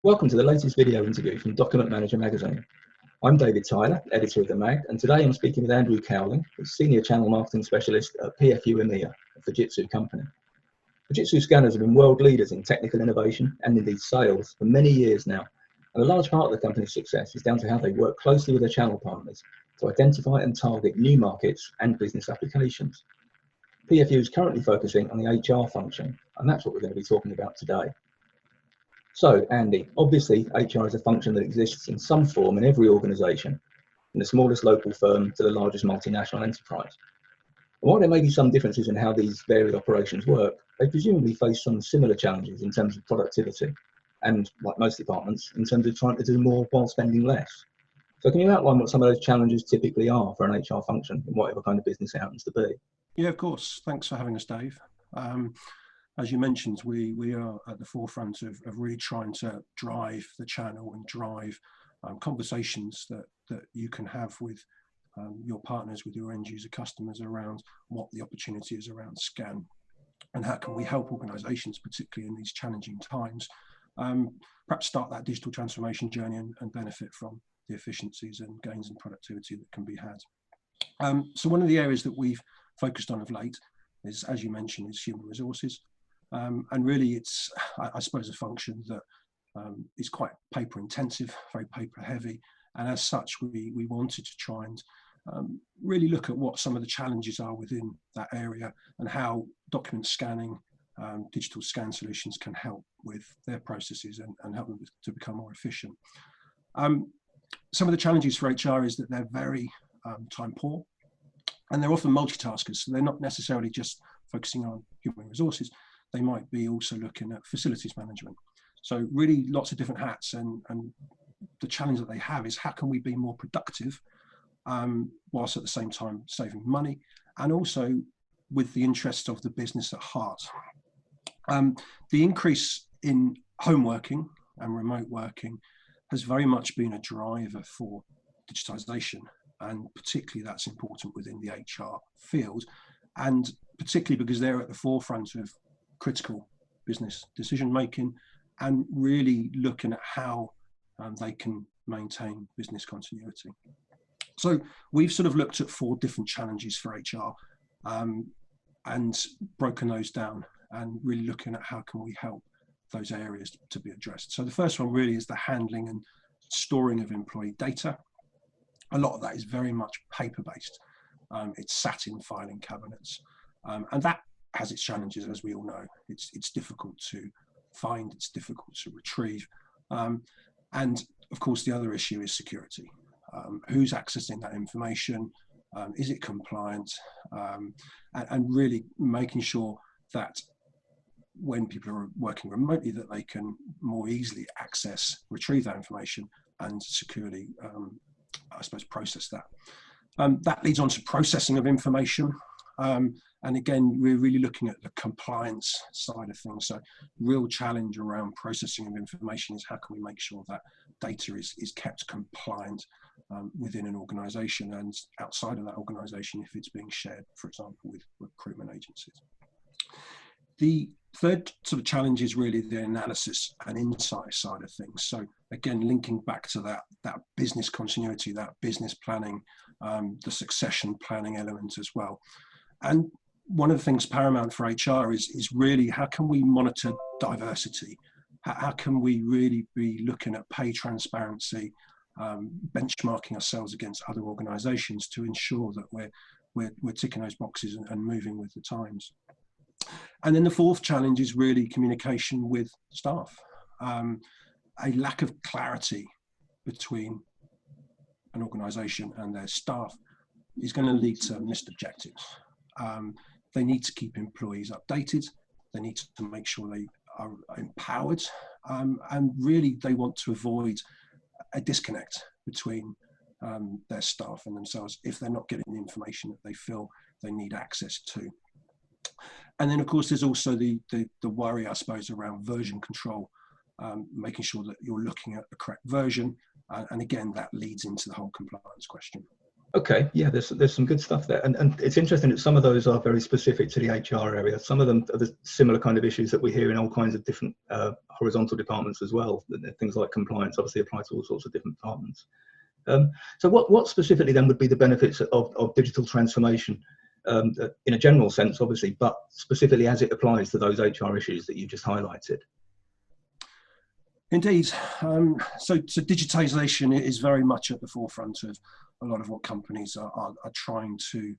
Welcome to the latest video interview from Document Manager magazine. I'm David Tyler, editor of the mag, and today I'm speaking with Andrew Cowling, who's Senior Channel Marketing Specialist at PFU EMEA, a Fujitsu company. Fujitsu scanners have been world leaders in technical innovation and indeed sales for many years now, and a large part of the company's success is down to how they work closely with their channel partners to identify and target new markets and business applications. PFU is currently focusing on the HR function, and that's what we're going to be talking about today. So, Andy, obviously HR is a function that exists in some form in every organisation, from the smallest local firm to the largest multinational enterprise. And while there may be some differences in how these varied operations work, they presumably face some similar challenges in terms of productivity and, like most departments, in terms of trying to do more while spending less. So can you outline what some of those challenges typically are for an HR function in whatever kind of business it happens to be? Yeah, of course. Thanks for having us, Dave. As you mentioned, we are at the forefront of really trying to drive the channel and drive conversations that you can have with your partners, with your end user customers around what the opportunity is around scan and how can we help organisations, particularly in these challenging times, perhaps start that digital transformation journey and benefit from the efficiencies and gains in productivity that can be had. So one of the areas that we've focused on of late is, as you mentioned, is human resources. And really it's, I suppose, a function that is quite paper intensive, very paper heavy. And as such, we wanted to try and really look at what some of the challenges are within that area and how document scanning, digital scan solutions can help with their processes and help them to become more efficient. Some of the challenges for HR is that they're very time poor and they're often multitaskers. So they're not necessarily just focusing on human resources. They might be also looking at facilities management. So really lots of different hats, and the challenge that they have is how can we be more productive whilst at the same time saving money and also with the interests of the business at heart. The increase in home working and remote working has very much been a driver for digitization, and particularly that's important within the HR field, and particularly because they're at the forefront of critical business decision making and really looking at how they can maintain business continuity. So we've sort of looked at 4 different challenges for HR and broken those down and really looking at how can we help those areas to be addressed. So the first one really is the handling and storing of employee data. A lot of that is very much paper based. It's sat in filing cabinets, and that has its challenges, as we all know. It's difficult to find, it's difficult to retrieve. And of course, the other issue is security. Who's accessing that information? Is it compliant? And really making sure that when people are working remotely, that they can more easily access, retrieve that information and securely, I suppose, process that. That leads on to processing of information. And again, we're really looking at the compliance side of things. So real challenge around processing of information is how can we make sure that data is kept compliant within an organisation and outside of that organisation if it's being shared, for example, with recruitment agencies. The third sort of challenge is really the analysis and insight side of things. So again, linking back to that business continuity, that business planning, the succession planning element as well. And one of the things paramount for HR is really how can we monitor diversity? How can we really be looking at pay transparency, benchmarking ourselves against other organisations to ensure that we're ticking those boxes and moving with the times. And then the fourth challenge is really communication with staff. A lack of clarity between an organisation and their staff is going to lead to missed objectives. They need to keep employees updated. They need to make sure they are empowered. And really, they want to avoid a disconnect between their staff and themselves if they're not getting the information that they feel they need access to. And then, of course, there's also the worry, I suppose, around version control, making sure that you're looking at the correct version. And again, that leads into the whole compliance question. Okay, yeah, there's some good stuff there, and it's interesting that some of those are very specific to the HR area. Some of them are the similar kind of issues that we hear in all kinds of different horizontal departments as well. Things like compliance obviously apply to all sorts of different departments. So what specifically then would be the benefits of digital transformation in a general sense, obviously, but specifically as it applies to those HR issues that you just highlighted? Indeed. So digitization is very much at the forefront of a lot of what companies are trying to,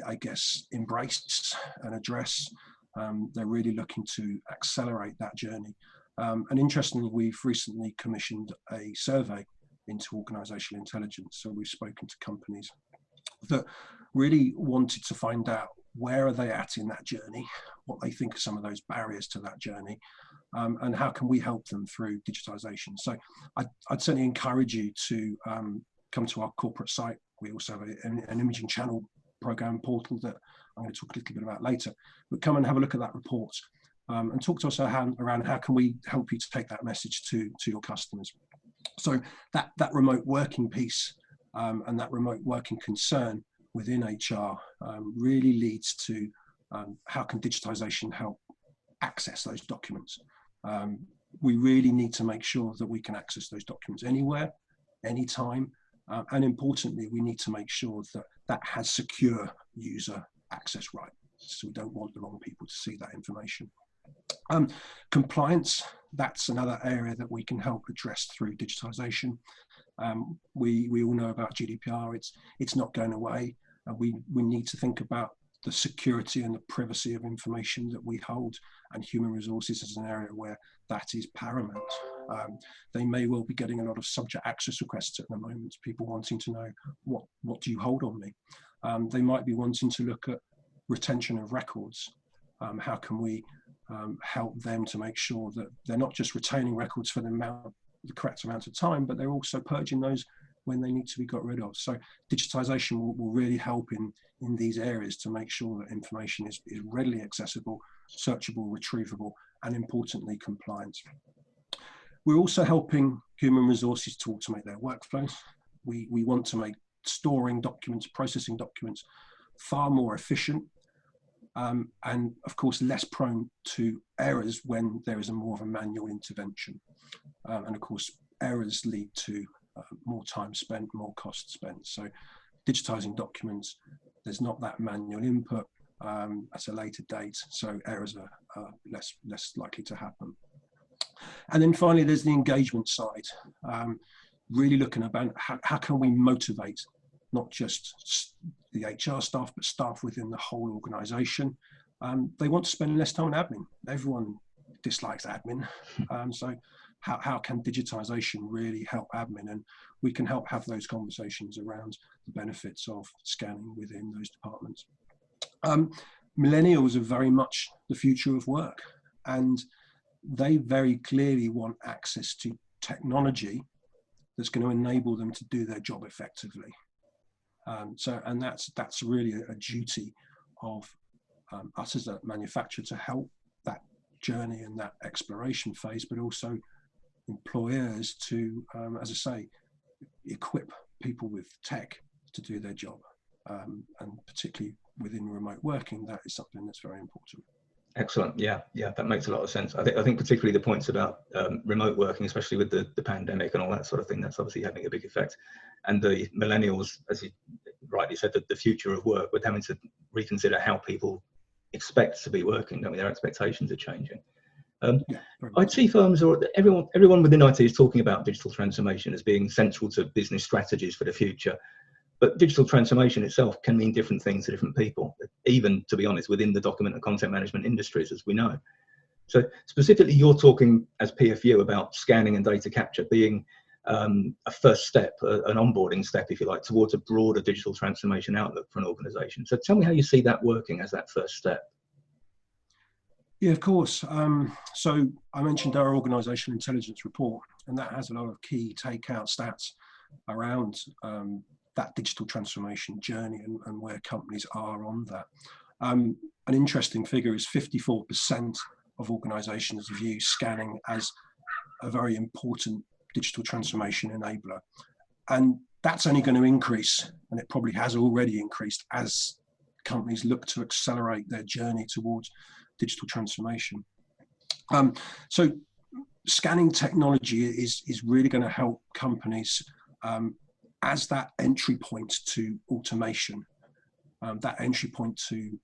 I guess, embrace and address. They're really looking to accelerate that journey. And interestingly, we've recently commissioned a survey into organizational intelligence. So we've spoken to companies that really wanted to find out where are they at in that journey, what they think are some of those barriers to that journey, and how can we help them through digitization. So I'd certainly encourage you to come to our corporate site. We also have an imaging channel program portal that I'm going to talk a little bit about later, but come and have a look at that report and talk to us around how can we help you to take that message to your customers. So that remote working piece and that remote working concern within HR really leads to how can digitization help access those documents. We really need to make sure that we can access those documents anywhere, anytime, and importantly, we need to make sure that that has secure user access rights. So we don't want the wrong people to see that information. Compliance, that's another area that we can help address through digitization. We all know about GDPR, it's not going away. We need to think about the security and the privacy of information that we hold, and human resources is an area where that is paramount. They may well be getting a lot of subject access requests at the moment, people wanting to know what do you hold on me. They might be wanting to look at retention of records. How can we help them to make sure that they're not just retaining records for the correct amount of time, but they're also purging those when they need to be got rid of. So digitization will really help in these areas to make sure that information is readily accessible, searchable, retrievable, and importantly, compliant. We're also helping human resources to automate their workflows. We want to make storing documents, processing documents far more efficient, and of course less prone to errors when there is more of a manual intervention. And of course, errors lead to more time spent, more cost spent. So digitizing documents, there's not that manual input at a later date, so errors are less likely to happen. And then finally, there's the engagement side. Really looking about how can we motivate not just the HR staff, but staff within the whole organization. They want to spend less time on admin. Everyone dislikes admin. So how can digitization really help admin? And we can help have those conversations around the benefits of scanning within those departments. Millennials are very much the future of work, and they very clearly want access to technology that's going to enable them to do their job effectively. And that's really a duty of us as a manufacturer to help that journey and that exploration phase, but also employers to, as I say, equip people with tech to do their job. And particularly within remote working, that is something that's very important. Excellent. Yeah, that makes a lot of sense. I think particularly the points about remote working, especially with the pandemic and all that sort of thing, that's obviously having a big effect. And the millennials, as you rightly said, that the future of work, we're having to reconsider how people expect to be working. I mean, their expectations are changing. IT firms, or everyone within IT is talking about digital transformation as being central to business strategies for the future. But digital transformation itself can mean different things to different people, even, to be honest, within the document and content management industries, as we know. So specifically, you're talking as PFU about scanning and data capture being a first step, an onboarding step, if you like, towards a broader digital transformation outlook for an organization. So tell me how you see that working as that first step. Yeah, of course. So I mentioned our organizational intelligence report, and that has a lot of key takeout stats around that digital transformation journey and where companies are on that. An interesting figure is 54% of organizations view scanning as a very important digital transformation enabler. And That's only going to increase, and it probably has already increased as companies look to accelerate their journey towards digital transformation. So scanning technology is really going to help companies as that entry point to automation, that entry point to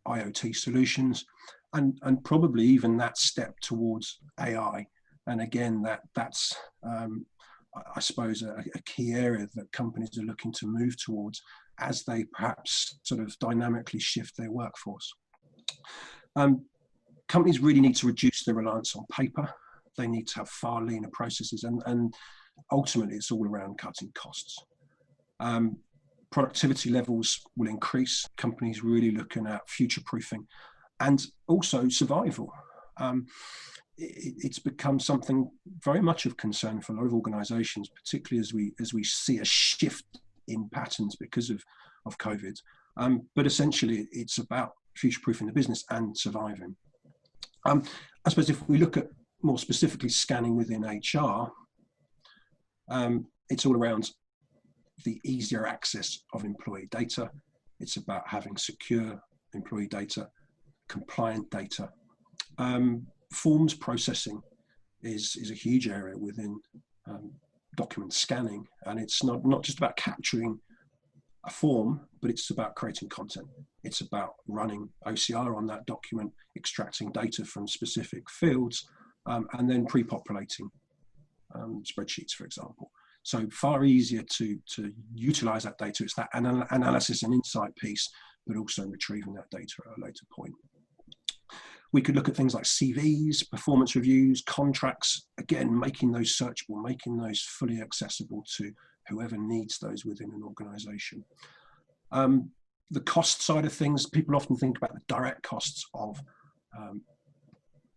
IoT solutions, and probably even that step towards AI. And again, that's I suppose a key area that companies are looking to move towards as they perhaps sort of dynamically shift their workforce. Companies really need to reduce their reliance on paper. They need to have far leaner processes, and ultimately it's all around cutting costs. Productivity levels will increase. Companies really looking at future-proofing and also survival. It's become something very much of concern for a lot of organisations, particularly as we see a shift in patterns because of COVID. But essentially, it's about future-proofing the business and surviving. I suppose if we look at more specifically scanning within HR, it's all around the easier access of employee data. It's about having secure employee data, compliant data. Forms processing is a huge area within document scanning, and it's not just about capturing a form, but it's about creating content. It's about running OCR on that document, extracting data from specific fields, and then pre-populating spreadsheets, for example. So far easier to utilize that data. It's that analysis and insight piece, but also retrieving that data at a later point. We could look at things like CVs, performance reviews, contracts, again, making those searchable, making those fully accessible to whoever needs those within an organization. The cost side of things, people often think about the direct costs of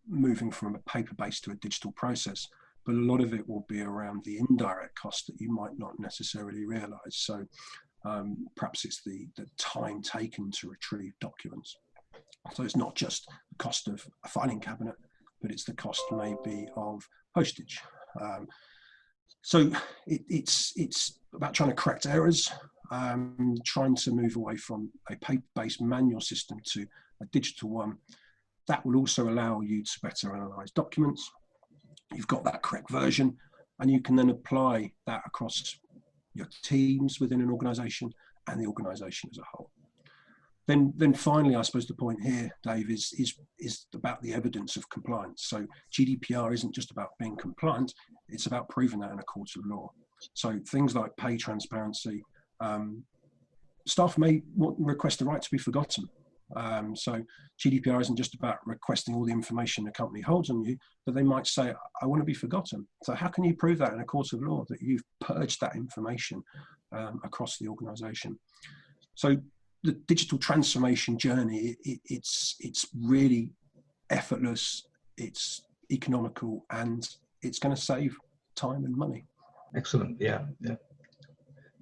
moving from a paper-based to a digital process, but a lot of it will be around the indirect cost that you might not necessarily realize. So perhaps it's the time taken to retrieve documents. So it's not just the cost of a filing cabinet, but it's the cost maybe of postage. So it's about trying to correct errors, trying to move away from a paper-based manual system to a digital one. That will also allow you to better analyze documents. You've got that correct version, and you can then apply that across your teams within an organization and the organization as a whole. Then finally, I suppose the point here, Dave, is about the evidence of compliance. So GDPR isn't just about being compliant, it's about proving that in a court of law. So things like pay transparency, staff may request the right to be forgotten. So GDPR isn't just about requesting all the information the company holds on you, but they might say, I want to be forgotten. So how can you prove that in a court of law, that you've purged that information across the organization? So the digital transformation journey, it's really effortless, it's economical, and it's going to save time and money. Excellent. Yeah.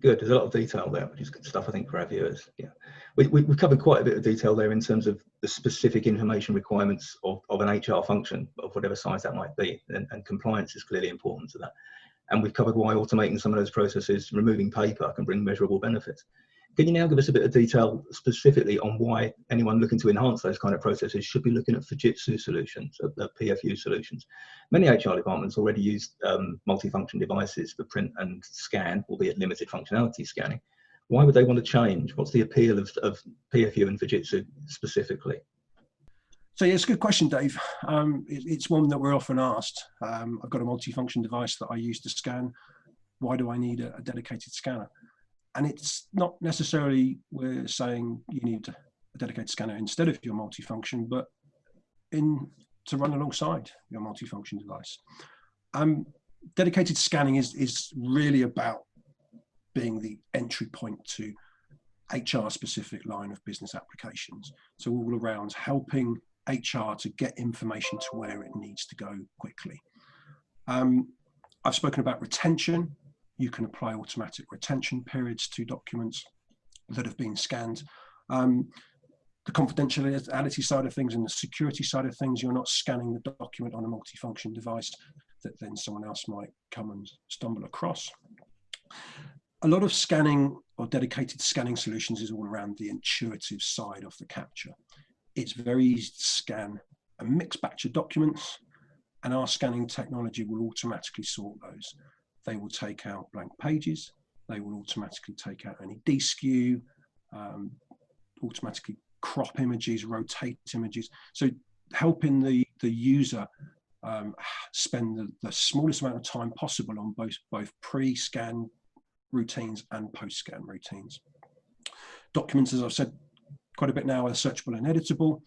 Good. There's a lot of detail there, which is good stuff, I think, for our viewers. Yeah, we've covered quite a bit of detail there in terms of the specific information requirements of an HR function, of whatever size that might be, and compliance is clearly important to that. And we've covered why automating some of those processes, removing paper, can bring measurable benefits. Can you now give us a bit of detail specifically on why anyone looking to enhance those kind of processes should be looking at Fujitsu solutions, PFU solutions? Many HR departments already use multifunction devices for print and scan, albeit limited functionality scanning. Why would they want to change? What's the appeal of PFU and Fujitsu specifically? So yeah, it's a good question, Dave. It's one that we're often asked. I've got a multifunction device that I use to scan. Why do I need a dedicated scanner? And it's not necessarily we're saying you need a dedicated scanner instead of your multifunction, but to run alongside your multifunction device. Dedicated scanning is really about being the entry point to HR-specific line of business applications. So all around helping HR to get information to where it needs to go quickly. I've spoken about retention. You can apply automatic retention periods to documents that have been scanned. The confidentiality side of things and the security side of things, you're not scanning the document on a multifunction device that then someone else might come and stumble across. a lot of scanning or dedicated scanning solutions is all around the intuitive side of the capture. It's very easy to scan a mixed batch of documents, and our scanning technology will automatically sort those. They will take out blank pages. They will automatically take out any deskew, automatically crop images, rotate images. So helping the user spend the smallest amount of time possible on both pre-scan routines and post-scan routines. Documents, as I've said quite a bit now, are searchable and editable.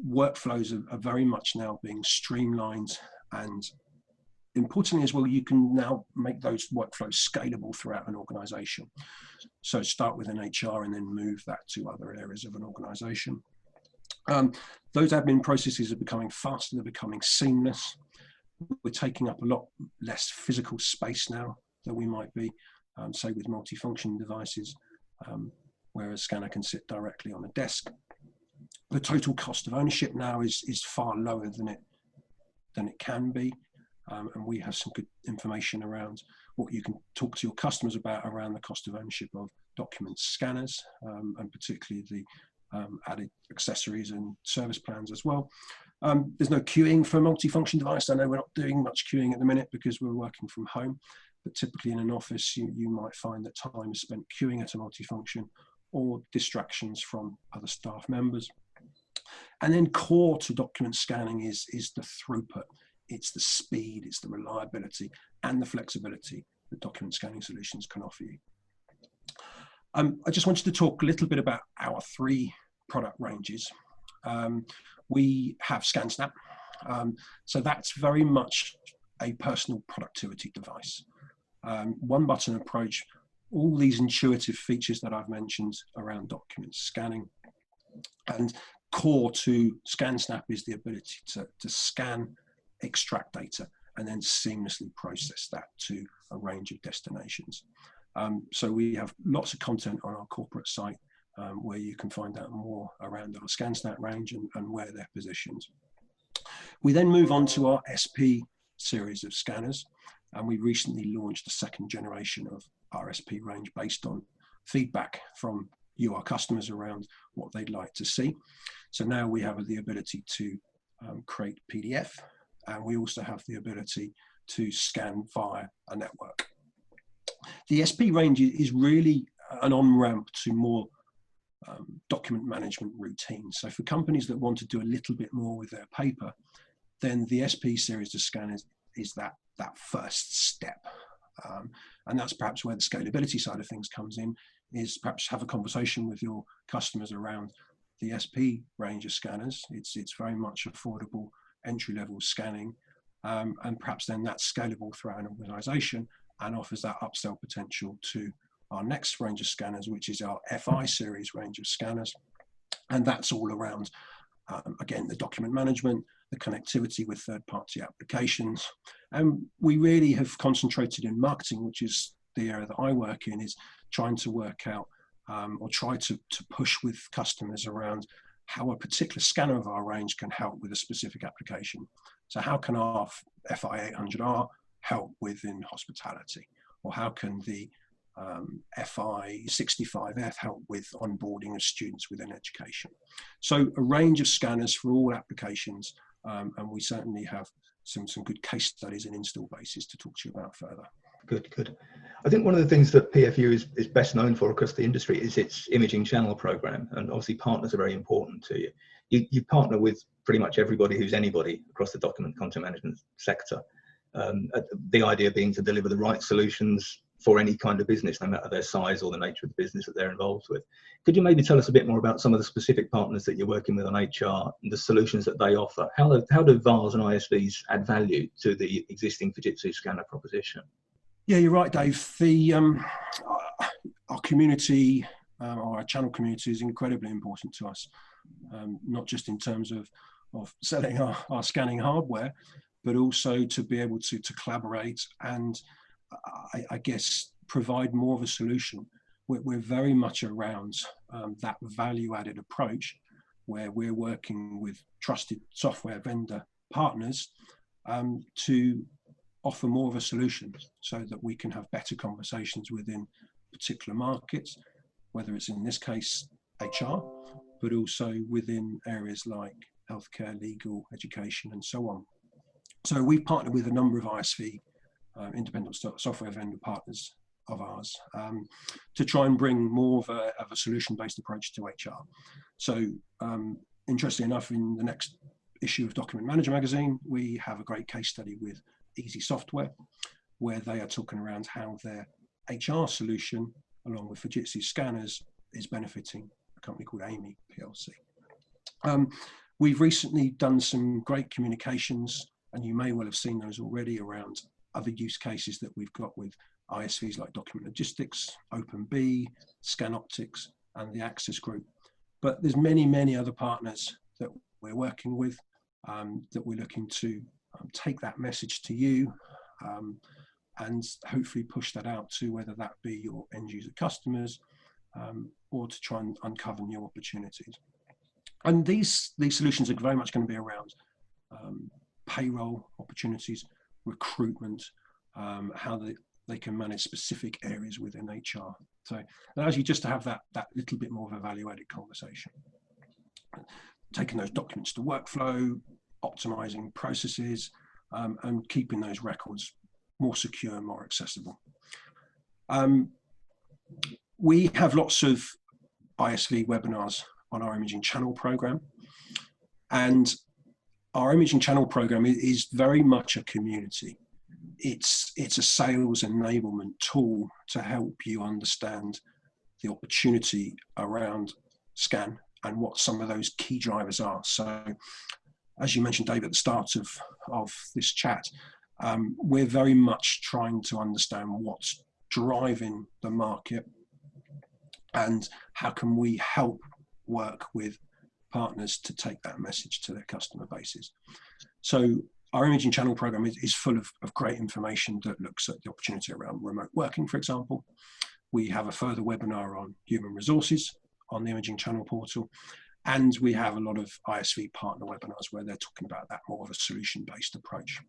Workflows are very much now being streamlined, and importantly as well, you can now make those workflows scalable throughout an organization. So start with an HR and then move that to other areas of an organization. Those admin processes are becoming faster, they're becoming seamless. We're taking up a lot less physical space now than we might be, say with multifunction devices, where a scanner can sit directly on a desk. The total cost of ownership now is far lower than it can be. And we have some good information around what you can talk to your customers about around the cost of ownership of document scanners, and particularly the added accessories and service plans as well. There's no queuing for a multifunction device. I know we're not doing much queuing at the minute because we're working from home, but typically in an office, you might find that time is spent queuing at a multifunction or distractions from other staff members. And then core to document scanning is the throughput. It's the speed, it's the reliability, and the flexibility that document scanning solutions can offer you. I just wanted to talk a little bit about our 3 product ranges. We have ScanSnap, so that's very much a personal productivity device. One button approach, all these intuitive features that I've mentioned around document scanning. And core to ScanSnap is the ability to scan, extract data, and then seamlessly process that to a range of destinations. So we have lots of content on our corporate site where you can find out more around our ScanSnap range and where they're positioned. We then move on to our SP series of scanners, and we recently launched the 2nd generation of our SP range based on feedback from you, our customers, around what they'd like to see. So now we have the ability to create PDF, and we also have the ability to scan via a network. The SP range is really an on-ramp to more document management routines. So for companies that want to do a little bit more with their paper, then the SP series of scanners is that first step. And that's perhaps where the scalability side of things comes in, is perhaps have a conversation with your customers around the SP range of scanners. It's very much affordable entry-level scanning, and perhaps then that's scalable throughout an organization and offers that upsell potential to our next range of scanners, which is our FI series range of scanners. And that's all around, again, the document management, the connectivity with third-party applications. And we really have concentrated in marketing, which is the area that I work in, is trying to work out or try to push with customers around how a particular scanner of our range can help with a specific application. So how can our FI 800R help within hospitality? Or how can the FI 65F help with onboarding of students within education? So a range of scanners for all applications, and we certainly have some good case studies and install bases to talk to you about further. Good. I think one of the things that PFU is best known for across the industry is its imaging channel program, and obviously partners are very important to you. You partner with pretty much everybody who's anybody across the document content management sector. The idea being to deliver the right solutions for any kind of business, no matter their size or the nature of the business that they're involved with. Could you maybe tell us a bit more about some of the specific partners that you're working with on HR and the solutions that they offer? How do VARs and ISVs add value to the existing Fujitsu scanner proposition? Yeah, you're right, Dave. Our community, or our channel community, is incredibly important to us, not just in terms of selling our scanning hardware, but also to be able to collaborate and I guess provide more of a solution. We're very much around that value-added approach, where we're working with trusted software vendor partners to offer more of a solution so that we can have better conversations within particular markets, whether it's in this case HR, but also within areas like healthcare, legal, education, and so on. So we've partnered with a number of ISV, independent software vendor partners of ours, to try and bring more of a solution-based approach to HR. So interestingly enough, in the next issue of Document Manager magazine, we have a great case study with Easy Software, where they are talking around how their HR solution, along with Fujitsu scanners, is benefiting a company called EMEA PLC. We've recently done some great communications, and you may well have seen those already, around other use cases that we've got with ISVs like Document Logistics, OpenB, ScanOptics, and the Access Group. But there's many, many other partners that we're working with, that we're looking to take that message to you, and hopefully push that out to whether that be your end user customers, or to try and uncover new opportunities. And these solutions are very much going to be around payroll opportunities, recruitment, how they can manage specific areas within HR. So it allows you just to have that little bit more of a value-added conversation. Taking those documents to workflow, optimizing processes, and keeping those records more secure, more accessible. We have lots of ISV webinars on our imaging channel program, and our imaging channel program is very much a community. It's a sales enablement tool to help you understand the opportunity around scan and what some of those key drivers are. So, as you mentioned, Dave, at the start of this chat, we're very much trying to understand what's driving the market and how can we help work with partners to take that message to their customer bases. So our imaging channel program is full of great information that looks at the opportunity around remote working, for example. We have a further webinar on human resources on the imaging channel portal. And we have a lot of ISV partner webinars where they're talking about that more of a solution-based approach.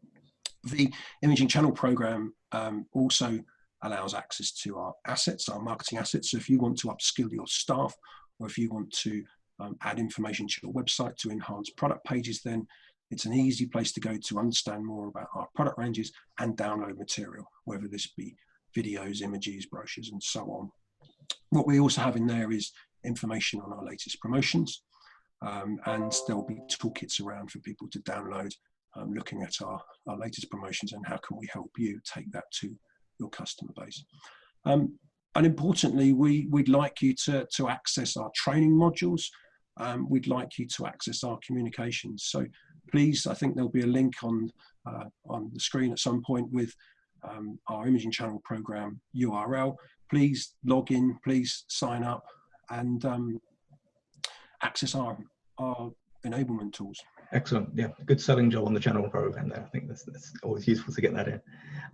The imaging channel program also allows access to our assets, our marketing assets. So if you want to upskill your staff, or if you want to add information to your website to enhance product pages, then it's an easy place to go to understand more about our product ranges and download material, whether this be videos, images, brochures, and so on. What we also have in there is information on our latest promotions, and there will be toolkits around for people to download, looking at our latest promotions and how can we help you take that to your customer base. And importantly, we'd like you to access our training modules. We'd like you to access our communications. So please, I think there'll be a link on the screen at some point with our imaging channel program URL. Please log in, please sign up, and access our enablement tools. Excellent. Yeah, good selling job on the channel program there. I think that's always useful to get that in.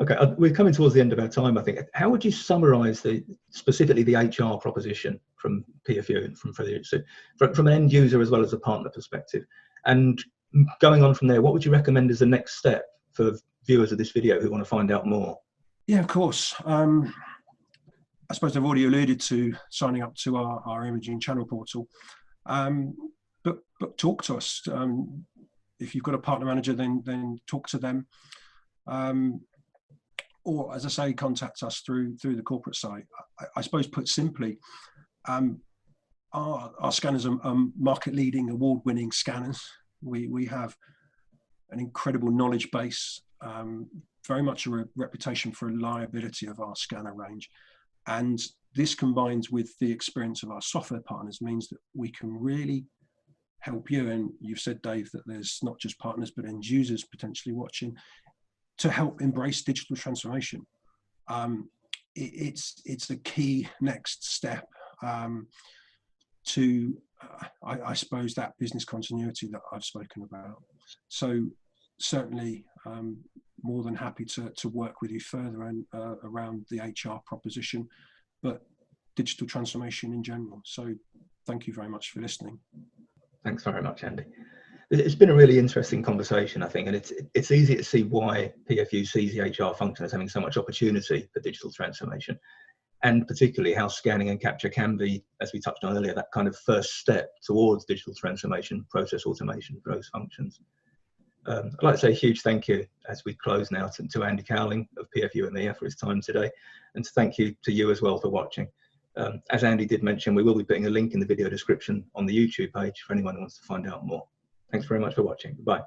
Okay, we're coming towards the end of our time, I think. How would you summarize specifically the HR proposition from PFU and from Fujitsu, from an end user as well as a partner perspective? And going on from there, what would you recommend as the next step for viewers of this video who want to find out more? Yeah, of course. I suppose I've already alluded to signing up to our imaging channel portal. But talk to us. If you've got a partner manager, then talk to them. Or, as I say, contact us through the corporate site. I suppose, put simply, our scanners are market-leading, award-winning scanners. We have an incredible knowledge base, very much a reputation for reliability of our scanner range. And this, combines with the experience of our software partners, means that we can really help you. And you've said, Dave, that there's not just partners but end users potentially watching, to help embrace digital transformation. It's a key next step to I suppose that business continuity that I've spoken about. So certainly more than happy to work with you further and around the HR proposition, but digital transformation in general. So thank you very much for listening. Thanks very much, Andy. It's been a really interesting conversation, I think, and it's easy to see why PFU sees the HR function as having so much opportunity for digital transformation, and particularly how scanning and capture can be, as we touched on earlier, that kind of first step towards digital transformation, process automation for those functions. I'd like to say a huge thank you as we close now to Andy Cowling of PFU EMEA for his time today, and to thank you to you as well for watching. As Andy did mention, we will be putting a link in the video description on the YouTube page for anyone who wants to find out more. Thanks very much for watching. Bye.